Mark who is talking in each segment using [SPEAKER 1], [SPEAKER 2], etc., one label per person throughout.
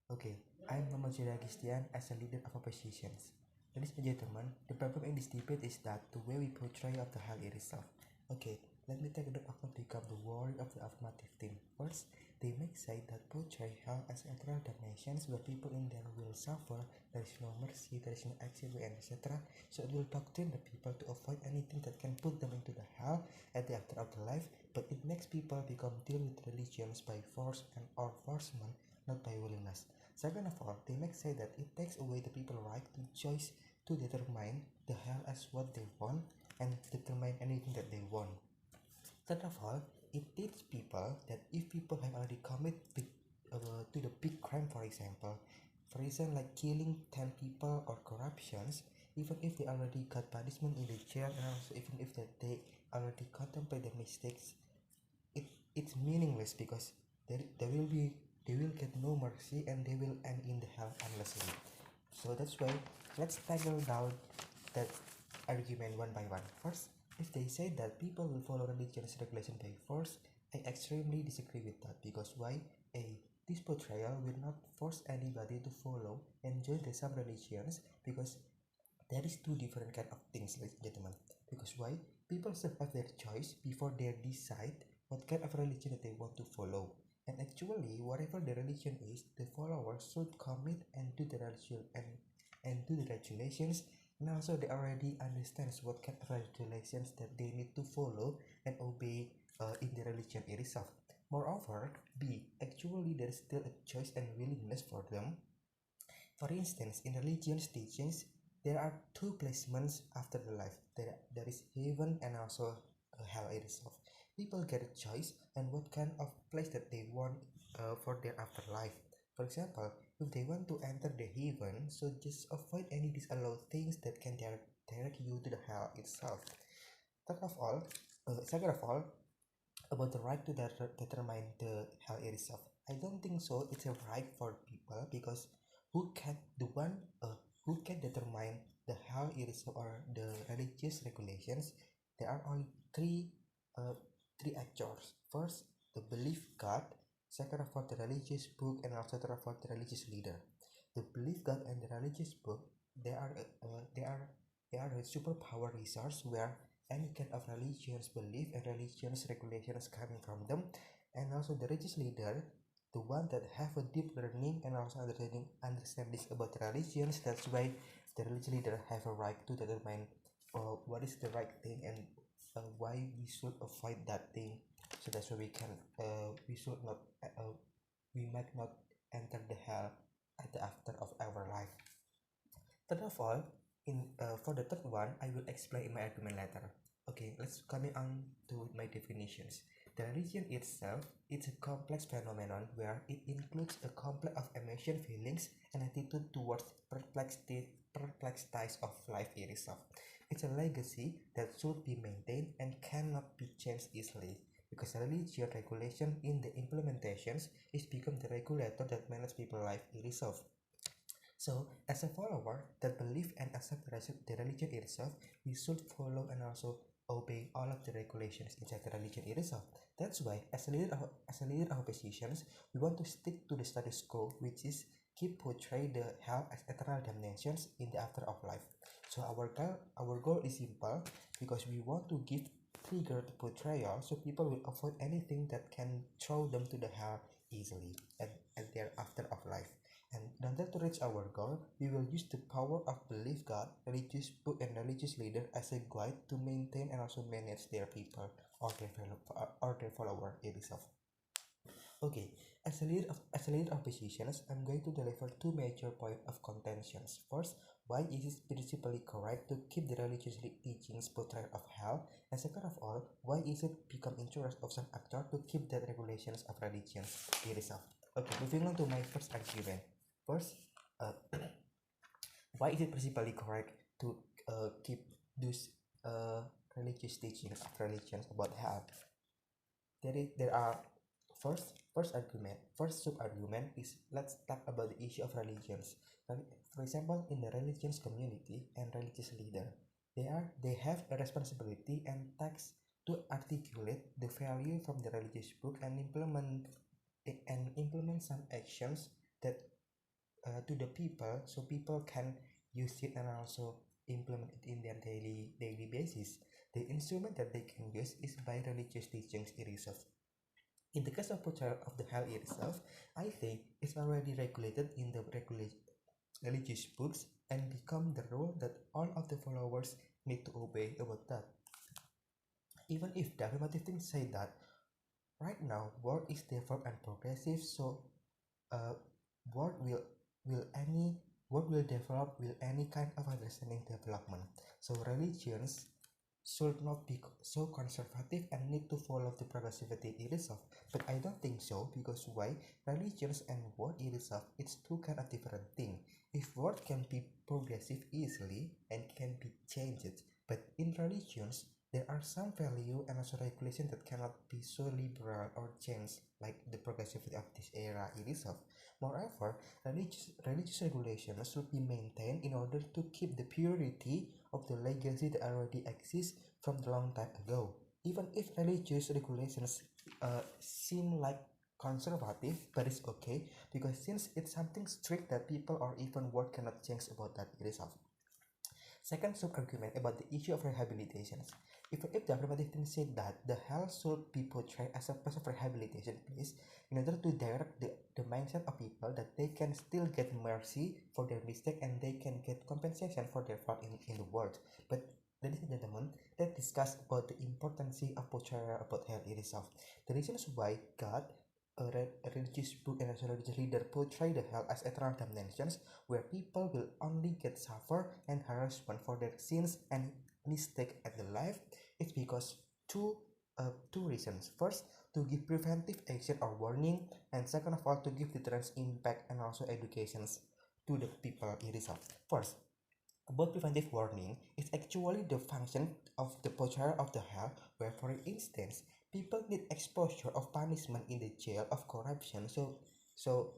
[SPEAKER 1] Okay, I'm Muhammad Christian as a leader of oppositions. Ladies and gentlemen, the problem in this debate is that the way we portray of the hell itself. Okay, let me take a look at what become the word of the affirmative team. First, they may say that portray hell as eternal damnations where people in them will suffer, there is no mercy, there is no exit way, and etc. So it will doctrine the people to avoid anything that can put them into the hell at the after of the life, but it makes people become deal with religions by force and or forcement, not by willingness. Second of all, they may say that it takes away the people's right to choose to determine the hell as what they want and determine anything that they want. Third of all, it teaches people that if people have already committed to the big crime, for example, like killing 10 people or corruptions, even if they already got punishment in the jail, and also even if that they already contemplate the mistakes, it's meaningless because there will be they will get no mercy and they will end in the hell endlessly. So that's why let's tackle down that argument one by one. First, if they say that people will follow religion's regulation by force, I extremely disagree with that because why? A this portrayal will not force anybody to follow and join the sub religions because there is two different kind of things, ladies and gentlemen. Because why? People still have their choice before they decide what kind of religion that they want to follow. And actually, whatever the religion is, the followers should commit and do the religion and do the regulations. And also, they already understands what kind of regulations that they need to follow and obey in the religion itself. Moreover, B, actually there is still a choice and willingness for them. For instance, in religion's teachings, there are two placements after the life. There is heaven and also hell itself. People get a choice and what kind of place that they want for their afterlife. For example, if they want to enter the heaven, so just avoid any disallowed things that can direct you to the hell itself. Second of all, about the right to determine the hell itself. I don't think so. It's a right for people because who can the one who can determine the hell itself or the religious regulations? There are only uh, three actors. First, the belief God. Second of all, the religious book, and also third of all, the religious leader. The belief God and the religious book, they are a superpower resource where any kind of religious belief and religious regulations coming from them, and also the religious leader, the one that have a deep learning and also understanding about religions. That's why the religious leader have a right to determine what is the right thing and why we should avoid that thing. So that's why we should not we might not enter the hell at the after of our life. Third of all, in for the third one, I will explain in my argument later. Okay, let's coming on to my definitions. The religion itself is a complex phenomenon where it includes a complex of emotion, feelings, and attitude towards perplexities of life itself. It's a legacy that should be maintained and cannot be changed easily because religion regulation in the implementations is become the regulator that manages people's life itself. So, as a follower that believe and accept the religion itself, we should follow and also obey all of the regulations inside the religion itself. That's why, as a leader of oppositions, we want to stick to the status quo, which is keep portray the hell as eternal damnations in the after of life. So our goal is simple because we want to give trigger to portrayal so people will avoid anything that can throw them to the hell easily at their after of life. And in order to reach our goal, we will use the power of belief God, religious book, and religious leader as a guide to maintain and also manage their people or their follower itself. Okay, as a leader of positions, I'm going to deliver two major points of contentions. First, why is it principally correct to keep the religious teachings portrayal of hell? And second of all, why is it become interest of some actor to keep the regulations of religions itself? Okay, moving on to my first argument. First, uh, why is it principally correct to keep those religious teachings of religions about hell? There are first sub argument is let's talk about the issue of religions. For example, in the religious community and religious leader, they have a responsibility and task to articulate the value from the religious book and implement some actions that to the people, so people can use it and also implement it in their daily basis. The instrument that they can use is by religious teachings itself. In the case of portrayal of the hell itself, I think it's already regulated in the religious books and become the rule that all of the followers need to obey about that. Even if the affirmative things say that right now world is developed and progressive, so uh, world will any world will develop with any kind of understanding development. So religions should not be so conservative and need to follow the progressivity itself. But I don't think so, because why? Religions and word itself, it's two kind of different thing. If word can be progressive easily and can be changed, but in religions there are some value and also regulation that cannot be so liberal or changed like the progressivity of this era itself. Moreover, religious regulations should be maintained in order to keep the purity of the legacy that already exists from the long time ago. Even if religious regulations seem like conservative, but it's okay, because since it's something strict that people or even word cannot change about that itself. Second sub-argument about the issue of rehabilitations. If the affirmative thing said that the hell should be portrayed as a place of rehabilitation place in order to direct the mindset of people that they can still get mercy for their mistake and they can get compensation for their fault in the world. But ladies and gentlemen, let's discuss about the importance of portrayal about hell itself. The reasons why God, a religious book and a religious leader portray the hell as eternal damnations where people will only get suffer and harassment for their sins and mistake at the life. It's because two reasons. First, to give preventive action or warning, and second of all, to give deterrence impact and also educations to the people itself. First, about preventive warning is actually the function of the portrayal of the hell, where for instance people need exposure of punishment in the jail of corruption. So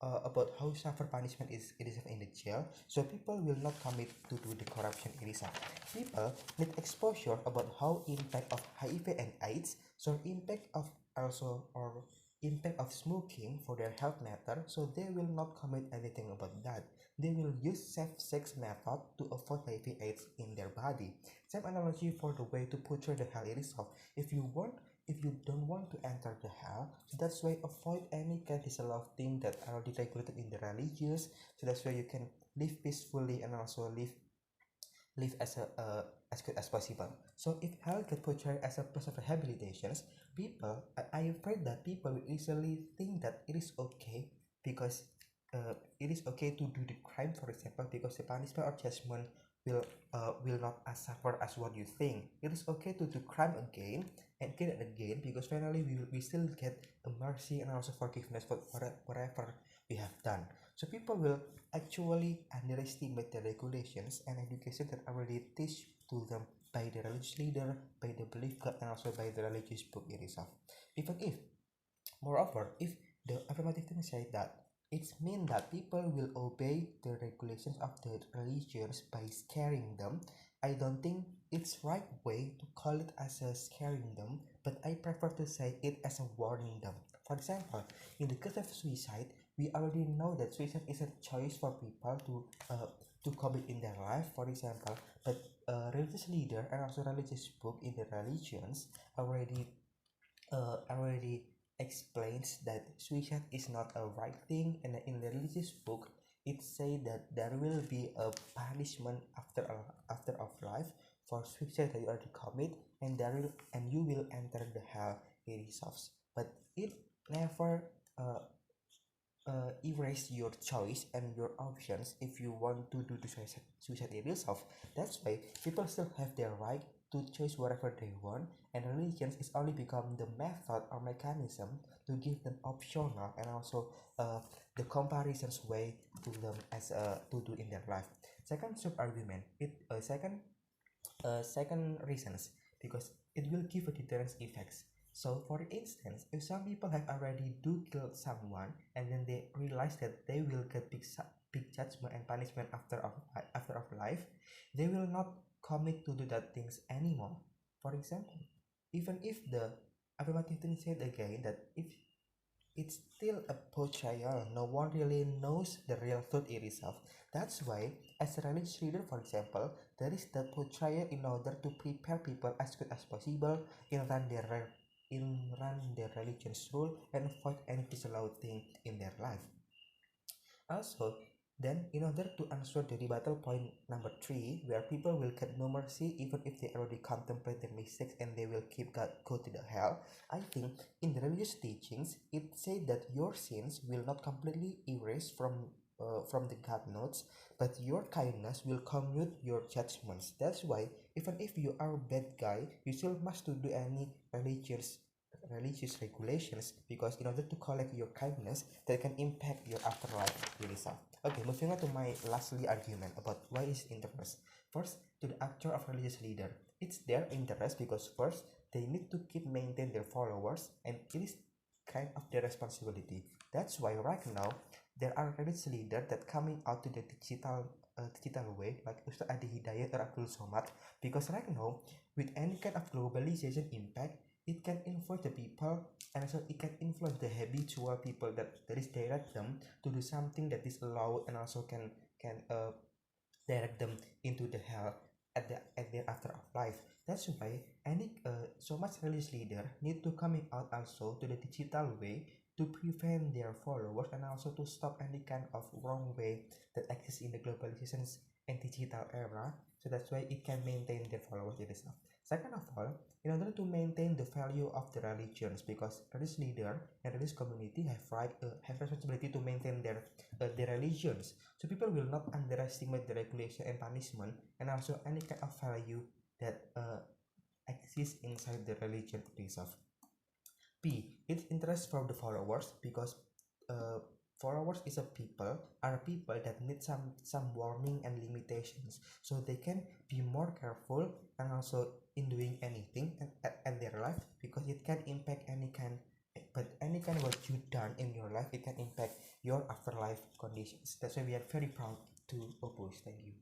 [SPEAKER 1] about how suffer punishment is it is in the jail, so people will not commit to do the corruption itself. People need exposure about how impact of HIV and AIDS, so impact of also or impact of smoking for their health matter, so they will not commit anything about that. They will use safe sex method to avoid HIV AIDS in their body. Same analogy for the way to portray the hell itself. If you don't want to enter the hell, so that's why avoid any kind of thing that are already regulated in the religious, so that's why you can live peacefully and also live as good as possible. So if hell get portrayed as a place of rehabilitations, I've heard that people will easily think that it is okay because it is okay to do the crime, for example, because the punishment or judgment will not as suffer as what you think. It is okay to do crime again and again and again, because finally we still get a mercy and also forgiveness for whatever we have done. So people will actually underestimate the regulations and education that already teach to them by the religious leader, by the belief God, and also by the religious book itself. Even if, moreover, if the affirmative thing say that it means that people will obey the regulations of the religions by scaring them, I don't think it's right way to call it as a scaring them, but I prefer to say it as a warning them. For example, in the case of suicide, we already know that suicide is a choice for people to commit in their life, for example, but religious leader and also religious book in the religions already explains that suicide is not a right thing, and in the religious book it say that there will be a punishment after of life for suicide that you already commit, and you will enter the hell itself. But it never erase your choice and your options if you want to do the suicide yourself. That's why people still have their right to choose whatever they want, and religions is only become the method or mechanism to give them optional and also the comparisons way to them as to do in their life. Second sub argument, second reasons, because it will give a deterrence effects. So for instance, if some people have already do killed someone and then they realize that they will get big judgment and punishment after of life, they will not commit to do that things anymore. For example, even if the affirmative thing said again that it's still a portrayal. No one really knows the real truth it itself. That's why, as a religious leader, for example, there is the portrayal in order to prepare people as good as possible in run their religion's rule and avoid any disallowed thing in their life. Also, then in order to answer the rebuttal point number three, where people will get no mercy even if they already contemplate their mistakes and they will keep God go to the hell, I think in the religious teachings it said that your sins will not completely erase from the God notes, but your kindness will commute your judgments. That's why even if you are a bad guy, you still must to do any religious regulations, because in order to collect your kindness that can impact your afterlife result. Okay, moving on to my lastly argument about why is interest. First, to the actor of religious leader, it's their interest because first they need to keep maintain their followers and it is kind of their responsibility. That's why right now there are religious leaders that coming out to the digital way like Ustaz Adi Hidayat or Abdul Somad, because right now with any kind of globalization impact it can influence the people, and also it can influence the habitual people that is direct them to do something that is allowed, and also can direct them into the hell at their after of life. That's why any so much religious leader need to coming out also to the digital way to prevent their followers and also to stop any kind of wrong way that exists in the globalizations and digital era. So that's why it can maintain their followers itself. Second of all, in order to maintain the value of the religions, because religious leader and religious community have responsibility to maintain their religions, so people will not underestimate the regulation and punishment and also any kind of value that exists inside the religion itself. P. It's interest for the followers because uh, followers is a people are people that need some warning and limitations, so they can be more careful and also in doing anything at their life, because it can impact any kind of what you done in your life, it can impact your afterlife conditions. That's why we are very proud to oppose. Thank you.